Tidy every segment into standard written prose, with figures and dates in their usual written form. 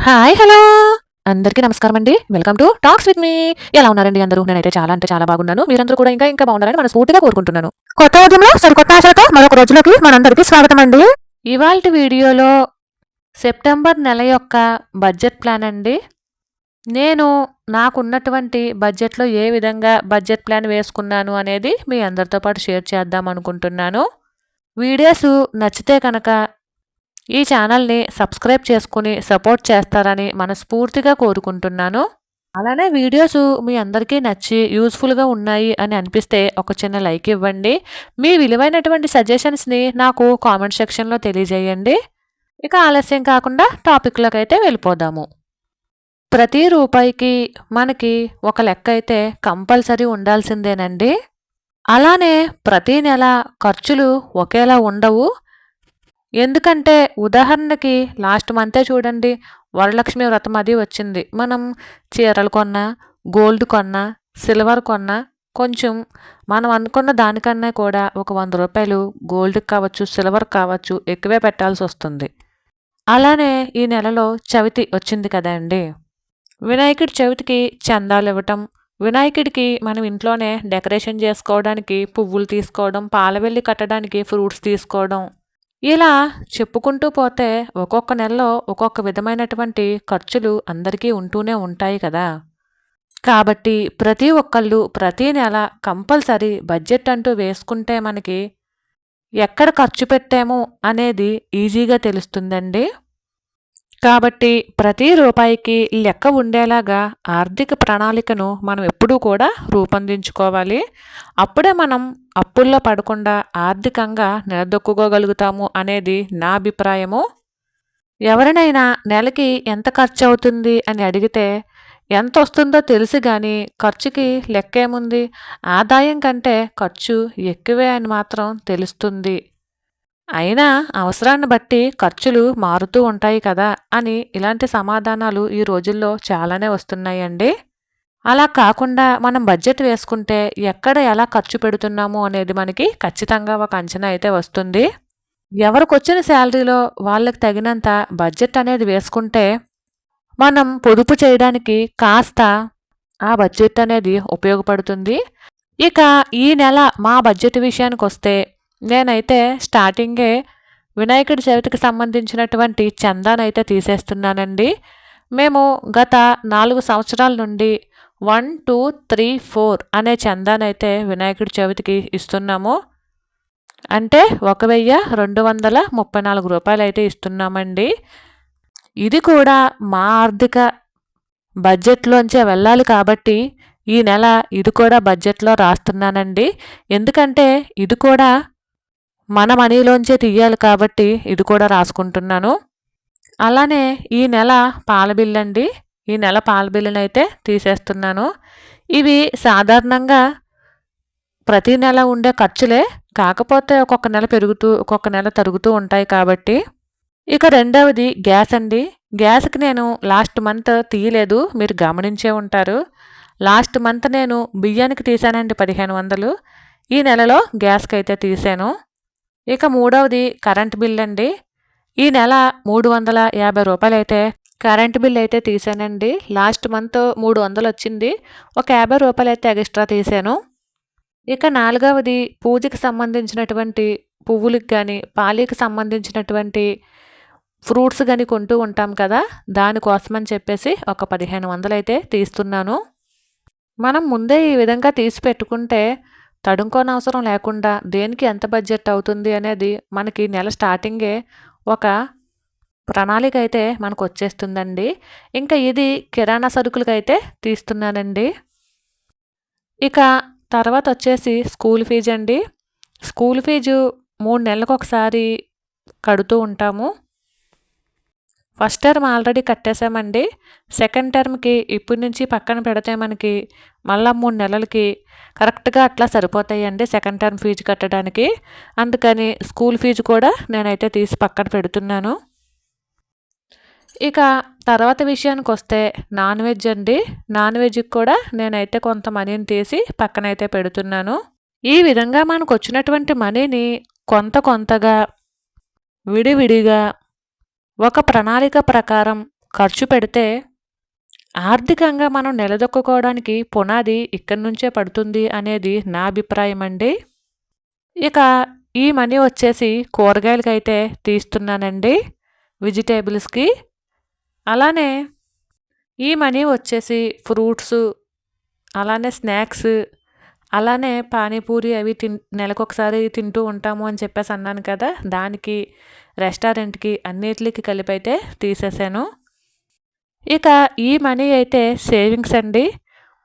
Hi hello అందరికీ నమస్కారం అండి. Welcome to talks with me. ఎలా ఉన్నారండి అందరూ? నేనైతే చాలా అంటే చాలా బాగున్నాను. మీరందరూ కూడా ఇంకా బాగున్నారని మనస్ఫూర్తిగా కోరుకుంటున్నాను. కొత్త ఉద్యమంలో సరికొత్త ఆశలతో మరొక రోజులోకి మనందరికీ స్వాగతం అండి. ఇవాల్టి వీడియోలో సెప్టెంబర్ నెల యొక్క బడ్జెట్ ప్లాన్ అండి. నేను నాకున్నటువంటి బడ్జెట్లో ఏ విధంగా బడ్జెట్ ప్లాన్ వేసుకున్నాను అనేది మీ అందరితో పాటు షేర్ చేద్దాం అనుకుంటున్నాను. వీడియోస్ నచ్చితే కనుక ఈ ఛానల్ని సబ్స్క్రైబ్ చేసుకుని సపోర్ట్ చేస్తారని మనస్ఫూర్తిగా కోరుకుంటున్నాను. అలానే వీడియోస్ మీ అందరికీ నచ్చి యూస్ఫుల్గా ఉన్నాయి అని అనిపిస్తే ఒక చిన్న లైక్ ఇవ్వండి. మీ విలువైనటువంటి సజెషన్స్ని నాకు కామెంట్ సెక్షన్లో తెలియజేయండి. ఇక ఆలస్యం కాకుండా టాపిక్లోకి అయితే వెళ్ళిపోదాము. ప్రతి రూపాయికి మనకి ఒక లెక్క అయితే కంపల్సరీ ఉండాల్సిందేనండి. అలానే ప్రతి నెల ఖర్చులు ఒకేలా ఉండవు. ఎందుకంటే ఉదాహరణకి లాస్ట్ మంతే చూడండి, వరలక్ష్మి వ్రతం అది వచ్చింది. మనం చీరలు కొన్నా, గోల్డ్ కొన్నా, సిల్వర్ కొన్నా కొంచెం మనం అనుకున్న దానికన్నా కూడా ఒక 100 రూపాయలు గోల్డ్కి కావచ్చు, సిల్వర్ కావచ్చు ఎక్కువే పెట్టాల్సి వస్తుంది. అలానే ఈ నెలలో చవితి వచ్చింది కదండి. వినాయకుడి చవితికి చందాలు ఇవ్వటం, వినాయకుడికి మనం ఇంట్లోనే డెకరేషన్ చేసుకోవడానికి పువ్వులు తీసుకోవడం, పాలవెల్లి కట్టడానికి ఫ్రూట్స్ తీసుకోవడం, ఇలా చెప్పుకుంటూ పోతే ఒక్కొక్క నెలలో ఒక్కొక్క విధమైనటువంటి ఖర్చులు అందరికీ ఉంటూనే ఉంటాయి కదా. కాబట్టి ప్రతి ఒక్కళ్ళు ప్రతి నెల కంపల్సరీ బడ్జెట్ అంటూ వేసుకుంటే మనకి ఎక్కడ ఖర్చు పెట్టాము అనేది ఈజీగా తెలుస్తుందండి. కాబట్టి ప్రతి రూపాయికి లెక్క ఉండేలాగా ఆర్థిక ప్రణాళికను మనం ఎప్పుడూ కూడా రూపొందించుకోవాలి. అప్పుడే మనం అప్పుల్లో పడకుండా ఆర్థికంగా నిలదొక్కుకోగలుగుతాము అనేది నా అభిప్రాయము. ఎవరినైనా నెలకి ఎంత ఖర్చు అవుతుంది అని అడిగితే ఎంత వస్తుందో తెలుసు కానీ ఖర్చుకి లెక్కేముంది, ఆదాయం కంటే ఖర్చు ఎక్కువే అని మాత్రం తెలుస్తుంది. అయినా అవసరాన్ని బట్టి ఖర్చులు మారుతూ ఉంటాయి కదా అని ఇలాంటి సమాధానాలు ఈ రోజుల్లో చాలానే వస్తున్నాయండి. అలా కాకుండా మనం బడ్జెట్ వేసుకుంటే ఎక్కడ ఎలా ఖర్చు పెడుతున్నాము అనేది మనకి ఖచ్చితంగా ఒక అంచనా అయితే వస్తుంది. ఎవరికొచ్చిన శాలరీలో వాళ్ళకి తగినంత బడ్జెట్ అనేది వేసుకుంటే మనం పొదుపు చేయడానికి కాస్త ఆ బడ్జెట్ అనేది ఉపయోగపడుతుంది. ఇక ఈ నెల మా బడ్జెట్ విషయానికి వస్తే నేనైతే స్టార్టింగే వినాయకుడి చవితికి సంబంధించినటువంటి చందానైతే తీసేస్తున్నానండి. మేము గత 4 సంవత్సరాల నుండి 1, 2, 3, 4 అనే చందానైతే వినాయకుడి చవితికి ఇస్తున్నాము. అంటే 1234 రూపాయలు అయితే ఇస్తున్నామండి. ఇది కూడా మా ఆర్థిక బడ్జెట్లోంచే వెళ్ళాలి కాబట్టి ఈ నెల ఇది కూడా బడ్జెట్లో రాస్తున్నానండి. ఎందుకంటే ఇది కూడా మన మనీలోంచే తీయాలి కాబట్టి ఇది కూడా రాసుకుంటున్నాను. అలానే ఈ నెల పాల బిల్లు అండి. ఈ నెల పాల బిల్లును అయితే తీసేస్తున్నాను. ఇవి సాధారణంగా ప్రతి నెల ఉండే ఖర్చులే, కాకపోతే ఒక్కొక్క నెల పెరుగుతూ ఒక్కొక్క నెల తరుగుతూ ఉంటాయి కాబట్టి. ఇక రెండవది గ్యాస్ అండి. గ్యాస్కి నేను లాస్ట్ మంత్ తీయలేదు, మీరు గమనించే ఉంటారు. లాస్ట్ మంత్ నేను బియ్యానికి తీసానండి 1500. ఈ నెలలో గ్యాస్కి అయితే తీసాను. ఇక మూడవది కరెంట్ బిల్ అండి. ఈ నెల 350 రూపాయలు అయితే కరెంట్ బిల్ అయితే తీసానండి. లాస్ట్ మంత్ 300 వచ్చింది, ఒక 50 రూపాయలు అయితే ఎక్స్ట్రా తీసాను. ఇక నాలుగవది పూజకి సంబంధించినటువంటి పువ్వులకు కానీ పాలీకి సంబంధించినటువంటి ఫ్రూట్స్ కానీ కొంటూ ఉంటాం కదా, దానికోసమని చెప్పేసి ఒక 1500 అయితే తీస్తున్నాను. మనం ముందే ఈ విధంగా తీసి పెట్టుకుంటే తడుముకోనవసరం లేకుండా దేనికి ఎంత బడ్జెట్ అవుతుంది అనేది మనకి నెల స్టార్టింగే ఒక ప్రణాళిక అయితే మనకు వచ్చేస్తుందండి. ఇంకా ఇది కిరాణా సరుకులకైతే తీస్తున్నానండి. ఇక తర్వాత వచ్చేసి స్కూల్ ఫీజు అండి. స్కూల్ ఫీజు 3 నెలలకు ఒకసారి కడుతూ ఉంటాము. ఫస్ట్ టర్మ్ ఆల్రెడీ కట్టేసామండి. సెకండ్ టర్మ్కి ఇప్పటి నుంచి పక్కన పెడితే మనకి మళ్ళా 3 నెలలకి కరెక్ట్గా అట్లా సరిపోతాయండి సెకండ్ టర్మ్ ఫీజు కట్టడానికి. అందుకని స్కూల్ ఫీజు కూడా నేనైతే తీసి పక్కన పెడుతున్నాను. ఇక తర్వాత విషయానికి వస్తే నాన్ వెజ్ అండి. నాన్ వెజ్కి కూడా నేనైతే కొంత మనీని తీసి పక్కనైతే పెడుతున్నాను. ఈ విధంగా మనకు వచ్చినటువంటి మనీని కొంతగా విడివిడిగా ఒక ప్రణాళిక ప్రకారం ఖర్చు పెడితే ఆర్థికంగా మనం నిలదొక్కుకోవడానికి పునాది ఇక్కడి నుంచే పడుతుంది అనేది నా అభిప్రాయం అండి. ఇక ఈ మనీ వచ్చేసి కూరగాయలకైతే తీస్తున్నానండి, వెజిటేబుల్స్‌కి. అలానే ఈ మనీ వచ్చేసి ఫ్రూట్సు, అలానే స్నాక్స్, అలానే పానీపూరి అవి నెలకొకసారి తింటూ ఉంటాము అని చెప్పేసి అన్నాను కదా! దానికి, రెస్టారెంట్‌కి అన్నిట్లికి కలిపైతే తీసేసాను. ఇక ఈ మనీ అయితే సేవింగ్స్ అండి.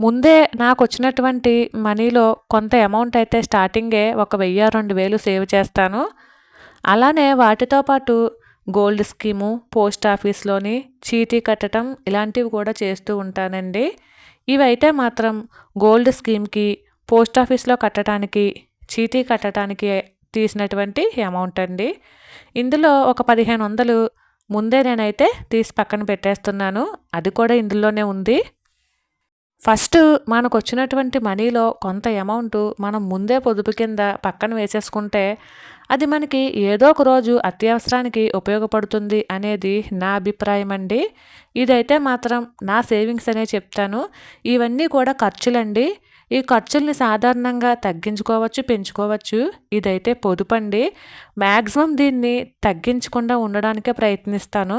ముందే నాకొచ్చినటువంటి మనీలో కొంత అమౌంట్ అయితే స్టార్టింగే ఒక 1000, 2000 సేవ్ చేస్తాను. అలానే వాటితో పాటు గోల్డ్ స్కీము, పోస్ట్ ఆఫీస్‌లోని చీటీ కట్టడం ఇలాంటివి కూడా చేస్తూ ఉంటానండి. ఇవైతే మాత్రం గోల్డ్ స్కీమ్‌కి, పోస్ట్ ఆఫీస్‌లో కట్టడానికి, చీటీ కట్టడానికి తీసినటువంటి అమౌంట్ అండి. ఇందులో ఒక 1500 ముందే నేనైతే తీసి పక్కన పెట్టేస్తున్నాను. అది కూడా ఇందులోనే ఉంది. ఫస్ట్ మనకొచ్చినటువంటి మనీలో కొంత అమౌంటు మనం ముందే పొదుపు కింద పక్కన వేసేసుకుంటే అది మనకి ఏదో ఒక రోజు అత్యవసరానికి ఉపయోగపడుతుంది అనేది నా అభిప్రాయం అండి. ఇదైతే మాత్రం నా సేవింగ్స్ అనే చెప్తాను. ఇవన్నీ కూడా ఖర్చులండి. ఈ ఖర్చుల్ని సాధారణంగా తగ్గించుకోవచ్చు, పెంచుకోవచ్చు. ఇదైతే పొదుపండి. మ్యాక్సిమం దీన్ని తగ్గించకుండా ఉండడానికే ప్రయత్నిస్తాను.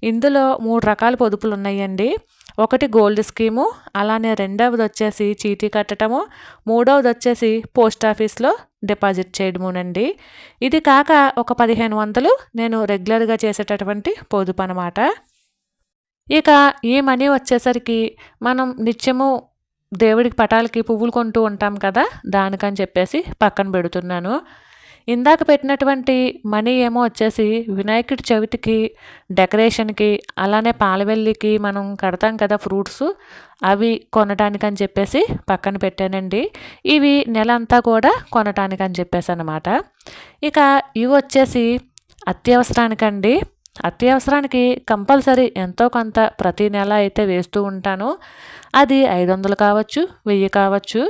ఇందులో 3 రకాల పొదుపులు ఉన్నాయండి. ఒకటి గోల్డ్ స్కీము, అలానే రెండవది వచ్చేసి చీటీ కట్టడము, మూడవది వచ్చేసి పోస్ట్ ఆఫీస్‌లో డిపాజిట్ చేయడమునండి. ఇది కాక ఒక 1500 నేను రెగ్యులర్‌గా చేసేటటువంటి పొదుపు అనమాట. ఇక ఈ మనీ వచ్చేసరికి మనం నిత్యము దేవుడికి పటాలకి పువ్వులు కొంటూ ఉంటాం కదా! దానికని చెప్పేసి పక్కన పెడుతున్నాను. ఇందాక పెట్టినటువంటి మనీ ఏమో వచ్చేసి వినాయకుడి చవితికి, డెకరేషన్‌కి, అలానే పాలవెల్లికి మనం కడతాం కదా ఫ్రూట్సు, అవి కొనటానికని చెప్పేసి పక్కన పెట్టానండి. ఇవి నెలంతా కూడా కొనటానికని చెప్పేసనమాట. ఇక ఇవి వచ్చేసి అత్యవసరానికండి. అత్యవసరానికి కంపల్సరీ ఎంతో కొంత ప్రతి నెల అయితే వేస్తూ ఉంటాను. అది 500 కావచ్చు, 1000 కావచ్చు.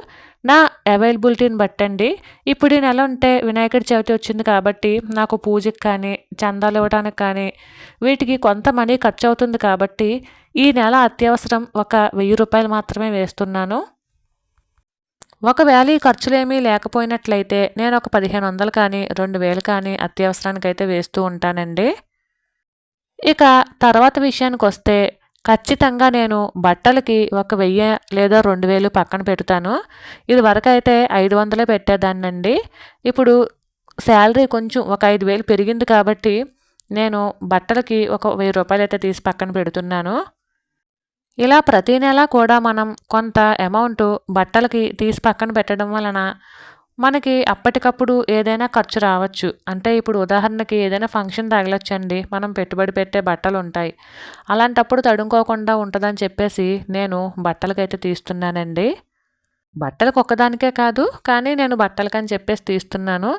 నా అవైలబిలిటీని బట్టండి. ఇప్పుడు ఈ నెల ఉంటే వినాయకుడి చవితి వచ్చింది కాబట్టి నాకు పూజకి కానీ, చందాలు ఇవ్వడానికి కానీ వీటికి కొంత మనీ ఖర్చు అవుతుంది కాబట్టి ఈ నెల అత్యవసరం ఒక 1000 రూపాయలు మాత్రమే వేస్తున్నాను. ఒకవేళ ఈ ఖర్చులేమీ లేకపోయినట్లయితే నేను ఒక 1500 కానీ, 2000 కానీ అత్యవసరానికైతే వేస్తూ ఉంటానండి. ఇక తర్వాత విషయానికొస్తే ఖచ్చితంగా నేను బట్టలకి ఒక 1000 లేదా 2000 పక్కన పెడతాను. ఇదివరకైతే 500 పెట్టేదాన్నండి. ఇప్పుడు శాలరీ కొంచెం ఒక 5000 పెరిగింది కాబట్టి నేను బట్టలకి ఒక 1000 రూపాయలైతే తీసి పక్కన పెడుతున్నాను. ఇలా ప్రతి నెల కూడా మనం కొంత అమౌంట్ బట్టలకి తీసి పక్కన పెట్టడం వలన మనకి అప్పటికప్పుడు ఏదైనా ఖర్చు రావచ్చు. అంటే ఇప్పుడు ఉదాహరణకి ఏదైనా ఫంక్షన్ తగలొచ్చండి. మనం పెట్టుబడి పెట్టే బట్టలుంటాయి. అలాంటప్పుడు తడుముకోకుండా ఉంటదని చెప్పేసి నేను బట్టలకైతే తీస్తున్నానండి. బట్టలకు ఒక్కదానికే కాదు, కానీ నేను బట్టలకని చెప్పేసి తీస్తున్నాను.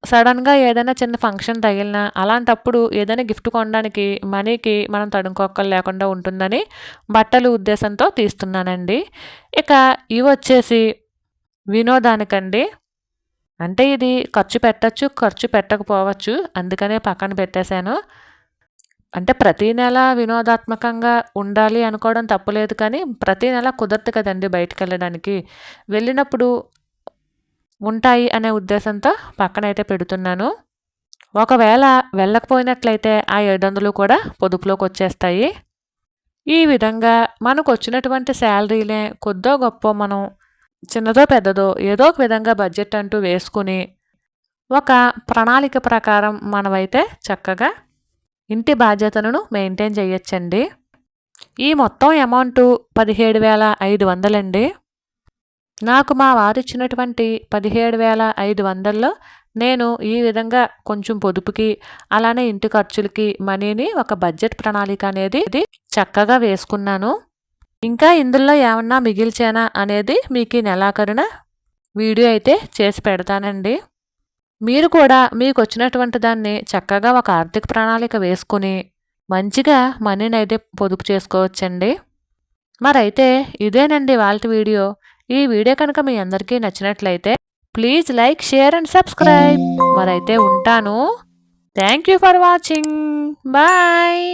సడన్‌గా ఏదైనా చిన్న ఫంక్షన్ తగిలినా, అలాంటప్పుడు ఏదైనా గిఫ్ట్ కొనడానికి మనీకి మనం తడుముకోక్కలు లేకుండా ఉంటుందని బట్టలు ఉద్దేశంతో తీస్తున్నానండి. ఇక ఇవొచ్చేసి వినోదానికండి. అంటే ఇది ఖర్చు పెట్టొచ్చు, ఖర్చు పెట్టకపోవచ్చు. అందుకనే పక్కన పెట్టేశాను. అంటే ప్రతి నెల వినోదాత్మకంగా ఉండాలి అనుకోవడం తప్పులేదు కానీ, ప్రతి నెల కుదరదు కదండీ బయటికెళ్ళడానికి. వెళ్ళినప్పుడు ఉంటాయి అనే ఉద్దేశంతో పక్కనైతే పెడుతున్నాను. ఒకవేళ వెళ్ళకపోయినట్లయితే ఆ 700 కూడా పొదుపులోకొచ్చేస్తాయి. ఈ విధంగా మనకొచ్చినటువంటి శాలరీలే కొద్దో గొప్పో మనం చిన్నదో, పెద్దదో ఏదో ఒక విధంగా బడ్జెట్ అంటూ వేసుకుని, ఒక ప్రణాళిక ప్రకారం మనమైతే చక్కగా ఇంటి బాధ్యతలను మెయింటైన్ చేయొచ్చండి. ఈ మొత్తం అమౌంటు 17,500 అండి. నాకు మా వారిచ్చినటువంటి 17,500లో నేను ఈ విధంగా కొంచెం పొదుపుకి, అలానే ఇంటి ఖర్చులకి మనీని ఒక బడ్జెట్ ప్రణాళిక అనేది చక్కగా వేసుకున్నాను. ఇంకా ఇందులో ఏమన్నా మిగిల్చానా అనేది మీకు ఈ నెలాఖరున వీడియో అయితే చేసి పెడతానండి. మీరు కూడా మీకొచ్చినటువంటి దాన్ని చక్కగా ఒక ఆర్థిక ప్రణాళిక వేసుకుని మంచిగా మనీనైతే పొదుపు చేసుకోవచ్చండి. మరైతే ఇదేనండి ఇవాల్టి వీడియో. ఈ వీడియో కనుక మీ అందరికీ నచ్చినట్లయితే please like, share and subscribe. మరైతే ఉంటాను. Thank you for watching. Bye.